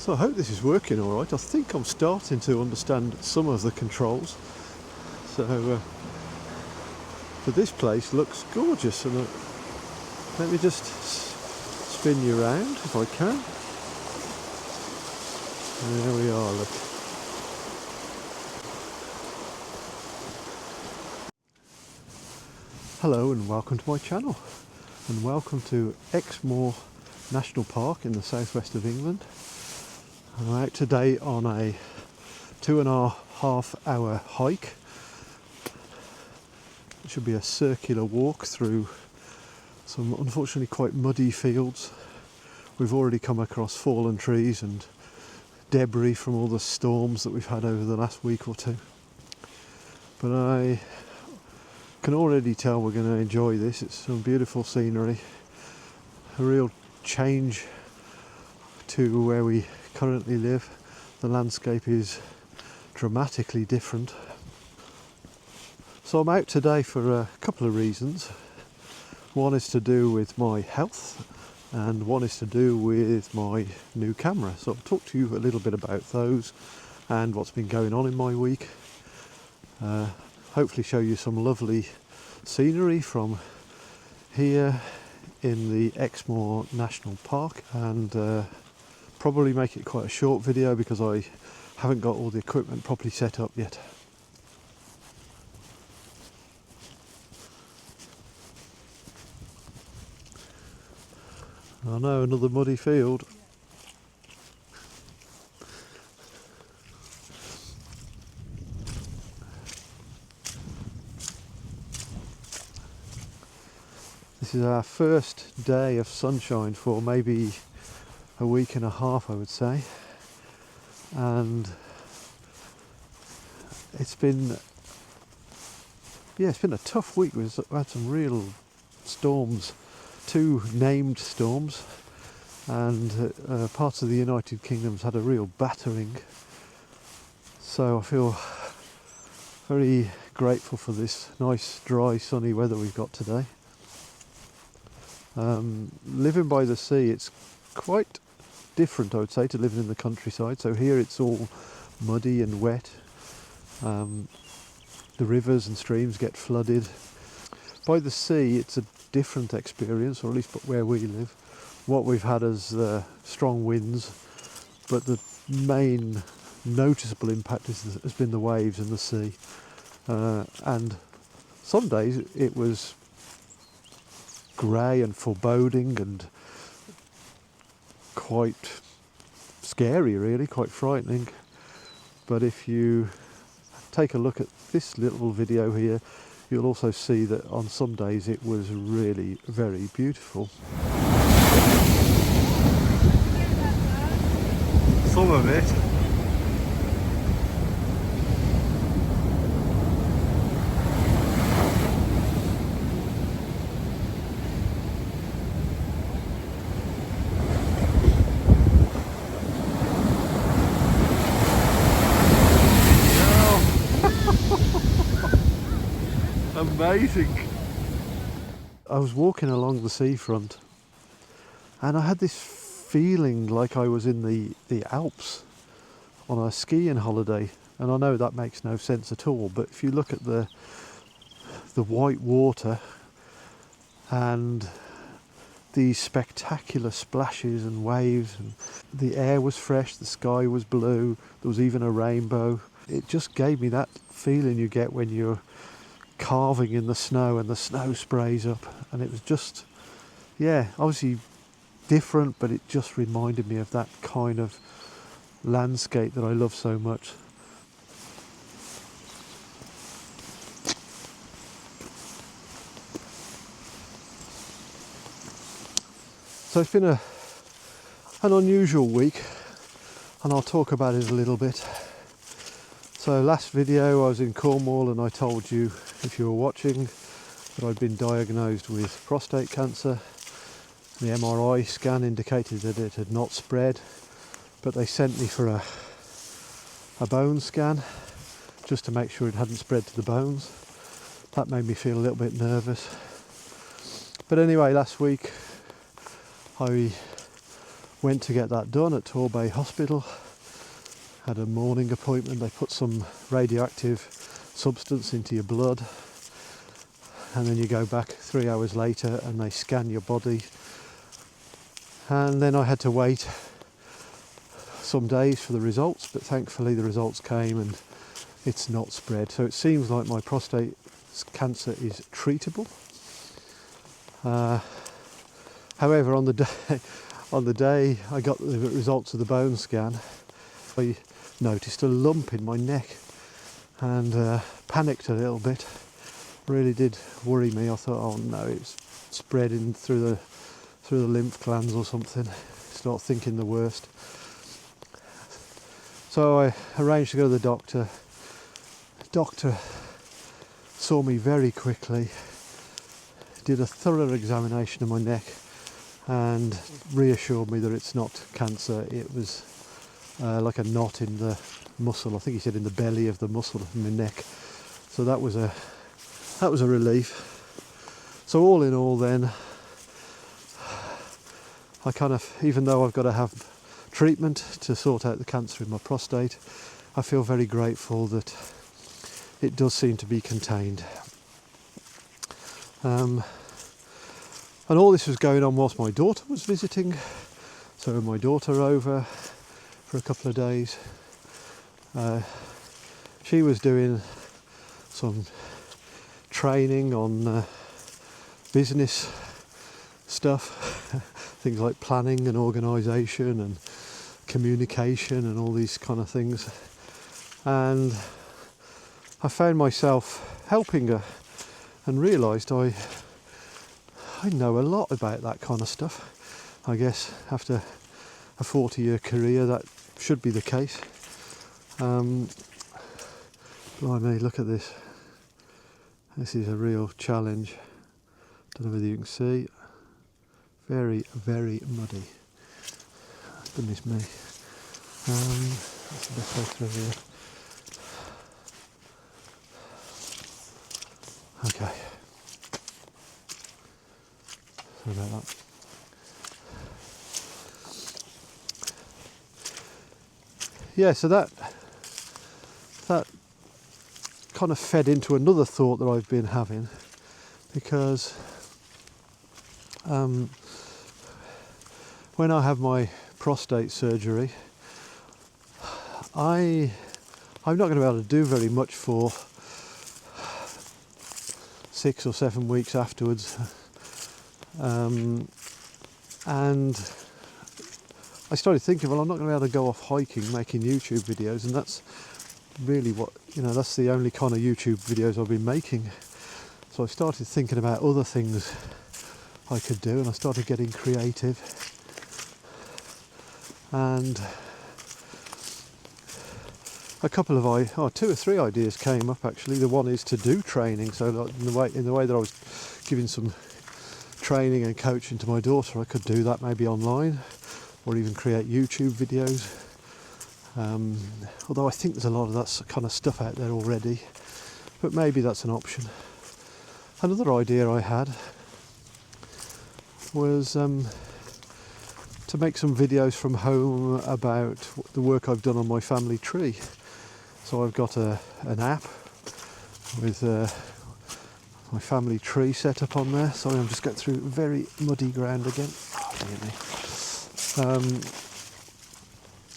So I hope this is working all right. I think I'm starting to understand some of the controls. So but this place looks gorgeous, and let me just spin you around if I can. There we are, look. Hello and welcome to my channel, and welcome to Exmoor National Park in the southwest of England. I'm out today on a 2.5 hour hike. It should be a circular walk through some unfortunately quite muddy fields. We've already come across fallen trees and debris from all the storms that we've had over the last week or two. But I can already tell we're going to enjoy this. It's some beautiful scenery, a real change to where we currently live. The landscape is dramatically different. So I'm out today for a couple of reasons. One is to do with my health, and one is to do with my new camera. So I'll talk to you a little bit about those and what's been going on in my week. Hopefully show you some lovely scenery from here in the Exmoor National Park, and probably make it quite a short video because I haven't got all the equipment properly set up yet. I know, another muddy field. This is our first day of sunshine for maybe a week and a half, I would say, and it's been a tough week. We've had some real storms, 2 named storms, and parts of the United Kingdom's had a real battering. So I feel very grateful for this nice, dry, sunny weather we've got today. Living by the sea, it's quite different, I would say, to living in the countryside. So here it's all muddy and wet. The rivers and streams get flooded. By the sea, it's a different experience, or at least where we live. What we've had is strong winds, but the main noticeable impact has been the waves in the sea. And some days it was grey and foreboding and quite scary, really, quite frightening. But if you take a look at this little video here, you'll also see that on some days it was really very beautiful. Some of it. Amazing. I was walking along the seafront and I had this feeling like I was in the Alps on a skiing holiday, and I know that makes no sense at all, but if you look at the white water and these spectacular splashes and waves, and the air was fresh, the sky was blue, there was even a rainbow. It just gave me that feeling you get when you're carving in the snow and the snow sprays up, and it was just, yeah, obviously different, but it just reminded me of that kind of landscape that I love so much. So it's been an unusual week, and I'll talk about it a little bit. So last video I was in Cornwall, and I told you, if you were watching, that I'd been diagnosed with prostate cancer. The MRI scan indicated that it had not spread, but they sent me for a bone scan just to make sure it hadn't spread to the bones. That made me feel a little bit nervous. But anyway, last week I went to get that done at Torbay Hospital, had a morning appointment. They put some radioactive substance into your blood, and then you go back 3 hours later and they scan your body. And then I had to wait some days for the results, but thankfully the results came and it's not spread. So it seems like my prostate cancer is treatable. However, on the day I got the results of the bone scan, I noticed a lump in my neck and panicked a little bit. Really did worry me. I thought, oh no, it's spreading through the lymph glands or something. Start thinking the worst. So I arranged to go to the doctor. The doctor saw me very quickly, did a thorough examination of my neck and reassured me that it's not cancer. It was like a knot in the muscle. I think he said in the belly of the muscle in my neck. So that was a relief. So all in all then, I kind of, even though I've got to have treatment to sort out the cancer in my prostate, I feel very grateful that it does seem to be contained. And all this was going on whilst my daughter was visiting. So my daughter over for a couple of days. She was doing some training on business stuff, things like planning and organisation and communication and all these kind of things. And I found myself helping her and realised I know a lot about that kind of stuff. I guess after a 40-year career that should be the case. Blimey, look at this. This is a real challenge. Don't know whether you can see. Very, very muddy. Goodness me. That's the best way through here. Okay. Sorry about that. Yeah, so that kind of fed into another thought that I've been having, because when I have my prostate surgery, I'm not going to be able to do very much for 6 or 7 weeks afterwards, and I started thinking, well, I'm not going to be able to go off hiking, making YouTube videos, and that's really what, that's the only kind of YouTube videos I've been making. So I started thinking about other things I could do, and I started getting creative. And a couple of 2 or 3 ideas came up actually. The one is to do training, so like in the way that I was giving some training and coaching to my daughter, I could do that maybe online, or even create YouTube videos. Although I think there's a lot of that kind of stuff out there already, but maybe that's an option. Another idea I had was to make some videos from home about the work I've done on my family tree. So I've got an app with my family tree set up on there. Sorry, I'm just going through very muddy ground again. Oh, dear me.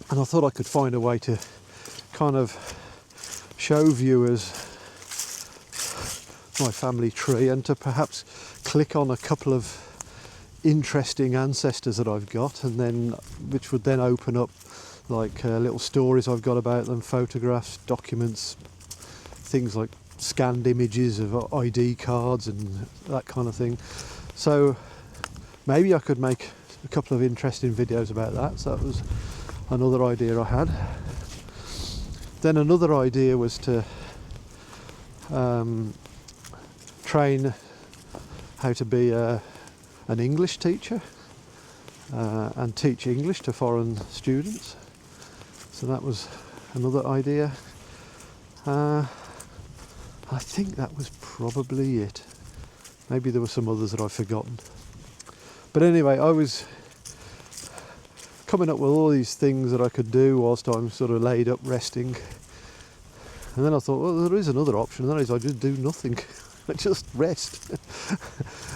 And I thought I could find a way to kind of show viewers my family tree, and to perhaps click on a couple of interesting ancestors that I've got, and then which would then open up like little stories I've got about them, photographs, documents, things like scanned images of ID cards and that kind of thing. So maybe I could make a couple of interesting videos about that. So that was another idea I had. Then another idea was to train how to be an English teacher and teach English to foreign students. So that was another idea. I think that was probably it. Maybe there were some others that I've forgotten. But anyway, I was coming up with all these things that I could do whilst I'm sort of laid up resting. And then I thought, well, there is another option, and that is I just do nothing. I just rest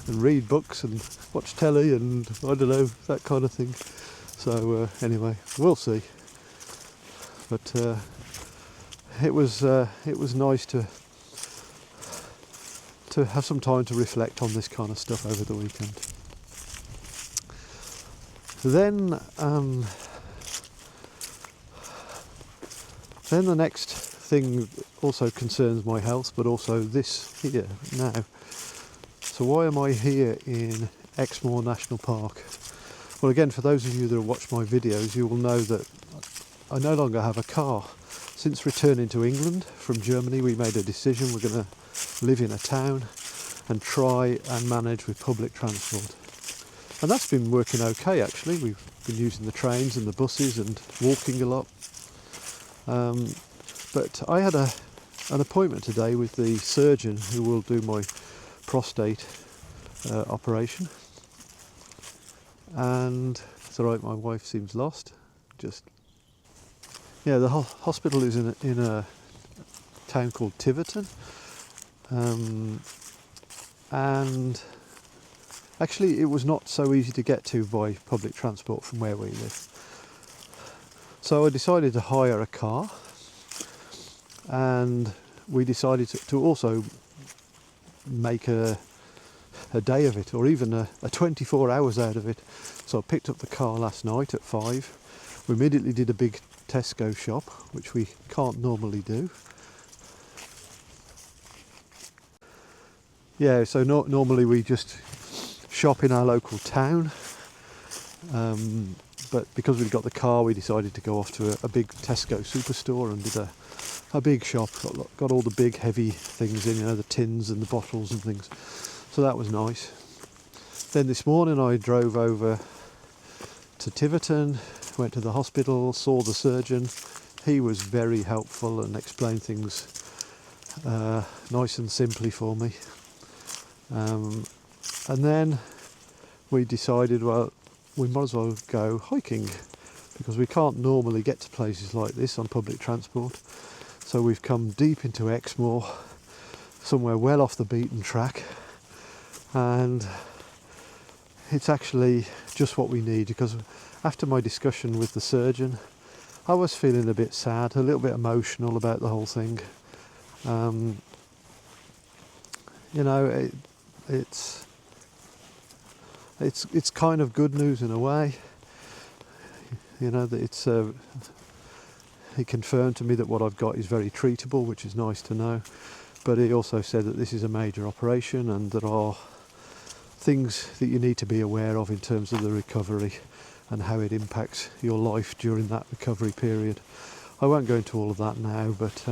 and read books and watch telly and I don't know, that kind of thing. So anyway, we'll see. But it was nice to have some time to reflect on this kind of stuff over the weekend. Then the next thing also concerns my health, but also this here now. So why am I here in Exmoor National Park? Well, again, for those of you that have watched my videos, you will know that I no longer have a car. Since returning to England from Germany, we made a decision we're going to live in a town and try and manage with public transport. And that's been working okay, actually. We've been using the trains and the buses and walking a lot. But I had an appointment today with the surgeon who will do my prostate operation. And it's alright, my wife seems lost. Yeah, the hospital is in a town called Tiverton. And actually it was not so easy to get to by public transport from where we live. So I decided to hire a car, and we decided to also make a day of it, or even a 24 hours out of it. So I picked up the car last night at 5. We immediately did a big Tesco shop, which we can't normally do. Yeah, so normally we just shop in our local town, but because we'd got the car, we decided to go off to a big Tesco superstore and did a big shop. Got all the big heavy things in, you know, the tins and the bottles and things. So that was nice. Then this morning I drove over to Tiverton, went to the hospital, saw the surgeon. He was very helpful and explained things nice and simply for me. And then we decided, well, we might as well go hiking, because we can't normally get to places like this on public transport. So we've come deep into Exmoor, somewhere well off the beaten track, and it's actually just what we need, because after my discussion with the surgeon, I was feeling a bit sad, a little bit emotional about the whole thing. You know, it's kind of good news in a way. You know, that he confirmed to me that what I've got is very treatable, which is nice to know. But he also said that this is a major operation and there are things that you need to be aware of in terms of the recovery and how it impacts your life during that recovery period. I won't go into all of that now, but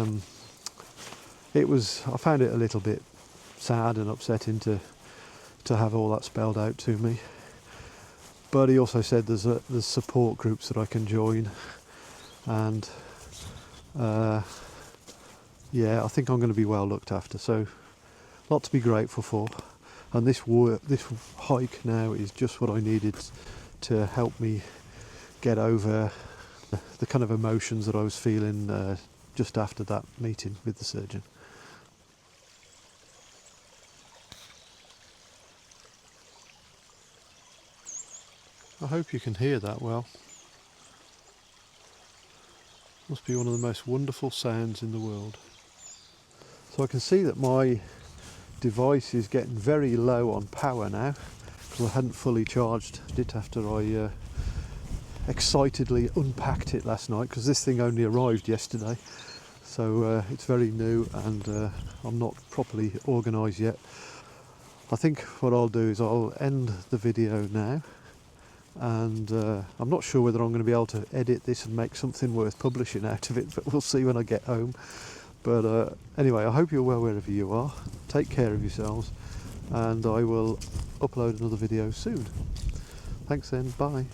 I found it a little bit sad and upsetting to have all that spelled out to me. But he also said there's support groups that I can join, and yeah, I think I'm going to be well looked after, so a lot to be grateful for. And this hike now is just what I needed to help me get over the kind of emotions that I was feeling just after that meeting with the surgeon. I hope you can hear that well. Must be one of the most wonderful sounds in the world. So I can see that my device is getting very low on power now, because I hadn't fully charged it after I excitedly unpacked it last night, because this thing only arrived yesterday. So it's very new and I'm not properly organised yet. I think what I'll do is I'll end the video now, and I'm not sure whether I'm going to be able to edit this and make something worth publishing out of it, but we'll see when I get home. But anyway, I hope you're well wherever you are. Take care of yourselves, and I will upload another video soon. Thanks then, bye.